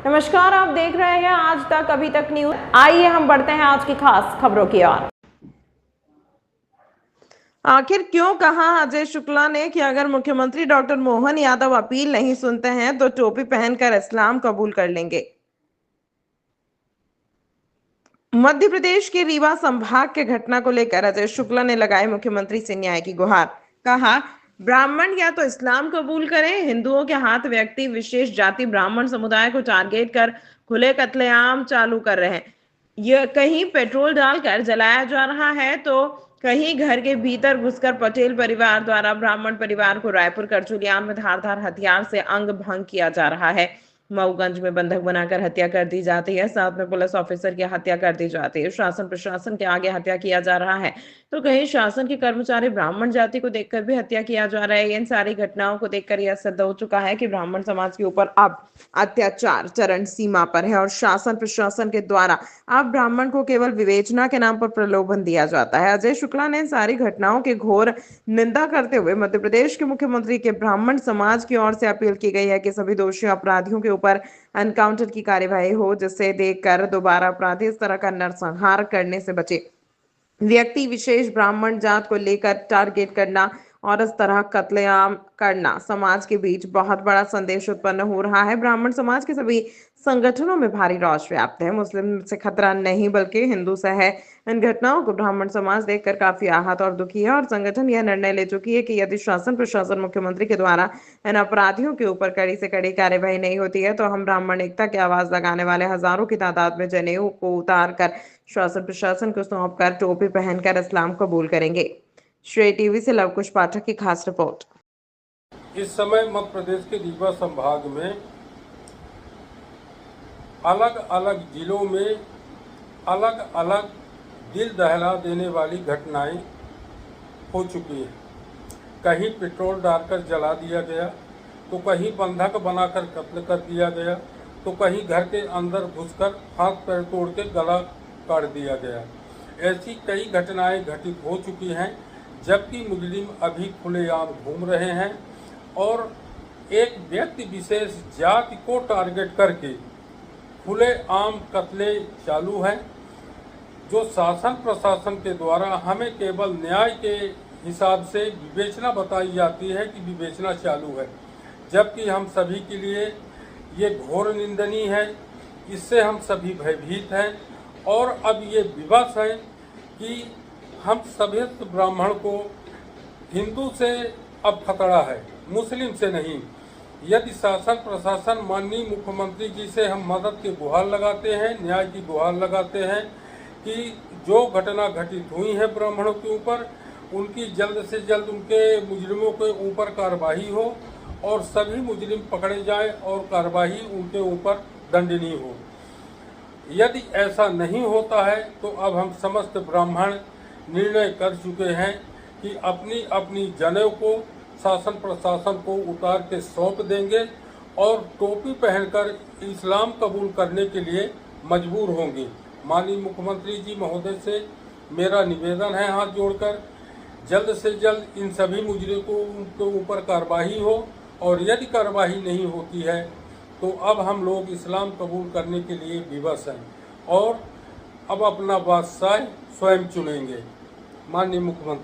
नमस्कार, आप देख रहे हैं आज तक अभी तक न्यूज। आइए हम बढ़ते हैं आज की खास खबरों की ओर। आखिर क्यों कहा अजय शुक्ला ने कि अगर मुख्यमंत्री डॉक्टर मोहन यादव अपील नहीं सुनते हैं तो टोपी पहनकर इस्लाम कबूल कर लेंगे। मध्य प्रदेश के रीवा संभाग के घटना को लेकर अजय शुक्ला ने लगाई मुख्यमंत्री से न्याय की गुहार। कहा, ब्राह्मण या तो इस्लाम कबूल करें, हिंदुओं के हाथ व्यक्ति विशेष जाति ब्राह्मण समुदाय को टारगेट कर खुले कत्लेआम चालू कर रहे हैं। यह कहीं पेट्रोल डालकर जलाया जा रहा है तो कहीं घर के भीतर घुसकर पटेल परिवार द्वारा ब्राह्मण परिवार को रायपुर करचुलियान में धारदार हथियार से अंग भंग किया जा रहा है। मऊगंज में बंधक बनाकर हत्या कर दी जाती है, साथ में पुलिस ऑफिसर की हत्या कर दी जाती है। शासन प्रशासन के आगे हत्या किया जा रहा है तो कहीं शासन के कर्मचारी ब्राह्मण जाति को देखकर भी हत्या किया जा रहा है। इन सारी घटनाओं को देखकर यह सिद्ध हो चुका है कि ब्राह्मण समाज के ऊपर अब अत्याचार चरम सीमा पर है और शासन प्रशासन के द्वारा अब ब्राह्मण को केवल विवेचना के नाम पर प्रलोभन दिया जाता है। अजय शुक्ला ने इन सारी घटनाओं की घोर निंदा करते हुए मध्य प्रदेश के मुख्यमंत्री के ब्राह्मण समाज की ओर से अपील की गई है कि सभी दोषी अपराधियों के ऊपर एनकाउंटर की कार्यवाही हो, जिससे देखकर दोबारा अपराधी इस तरह का नरसंहार करने से बचे। व्यक्ति विशेष ब्राह्मण जात को लेकर टारगेट करना और इस तरह कत्लेआम करना समाज के बीच बहुत बड़ा संदेश उत्पन्न हो रहा है। ब्राह्मण समाज के सभी संगठनों में भारी रोष व्याप्त है। मुस्लिम से खतरा नहीं बल्कि हिंदू से है। इन घटनाओं को ब्राह्मण समाज देखकर काफी आहत और दुखी है और संगठन यह निर्णय ले चुकी है कि यदि शासन प्रशासन मुख्यमंत्री के द्वारा इन अपराधियों के ऊपर कड़ी से कड़ी कार्यवाही नहीं होती है तो हम ब्राह्मण एकता की आवाज लगाने वाले हजारों की तादाद में जनेऊ को उतार कर शासन प्रशासन को सौंप कर टोपी पहनकर इस्लाम कबूल करेंगे। श्रेय टीवी से लवकुश पाठक की खास रिपोर्ट। इस समय मध्य प्रदेश के रीवा संभाग में अलग अलग जिलों में अलग अलग दिल दहला देने वाली घटनाएं हो चुकी हैं। कहीं पेट्रोल डालकर जला दिया गया तो कहीं बंधक बनाकर कत्ल कर दिया गया तो कहीं घर के अंदर घुसकर हाथ पैर तोड़ के गला काट दिया गया। ऐसी कई घटनाएं घटित हो चुकी हैं, जबकि मुजरिम अभी खुलेआम घूम रहे हैं और एक व्यक्ति विशेष जाति को टारगेट करके खुलेआम कत्ले चालू हैं। जो शासन प्रशासन के द्वारा हमें केवल न्याय के हिसाब से विवेचना बताई जाती है कि विवेचना चालू है, जबकि हम सभी के लिए ये घोर निंदनीय है। इससे हम सभी भयभीत हैं और अब ये विवश है कि हम सभी ब्राह्मण को हिंदू से अब खतरा है, मुस्लिम से नहीं। यदि शासन प्रशासन माननीय मुख्यमंत्री जी से हम मदद की गुहार लगाते हैं, न्याय की गुहार लगाते हैं कि जो घटना घटित हुई है ब्राह्मणों के ऊपर, उनकी जल्द से जल्द उनके मुजरिमों के ऊपर कार्रवाई हो और सभी मुजरिम पकड़े जाएं और कार्रवाई उनके ऊपर दंडनीय हो। यदि ऐसा नहीं होता है तो अब हम समस्त ब्राह्मण निर्णय कर चुके हैं कि अपनी अपनी जनेऊ को शासन प्रशासन को उतार के सौंप देंगे और टोपी पहनकर इस्लाम कबूल करने के लिए मजबूर होंगे। माननीय मुख्यमंत्री जी महोदय से मेरा निवेदन है हाथ जोड़कर जल्द से जल्द इन सभी मुजरिमों के ऊपर कार्रवाई हो और यदि कार्रवाई नहीं होती है तो अब हम लोग इस्लाम कबूल करने के लिए विवश हैं और अब अपना बादशाह स्वयं चुनेंगे। माननीय मुख्यमंत्री।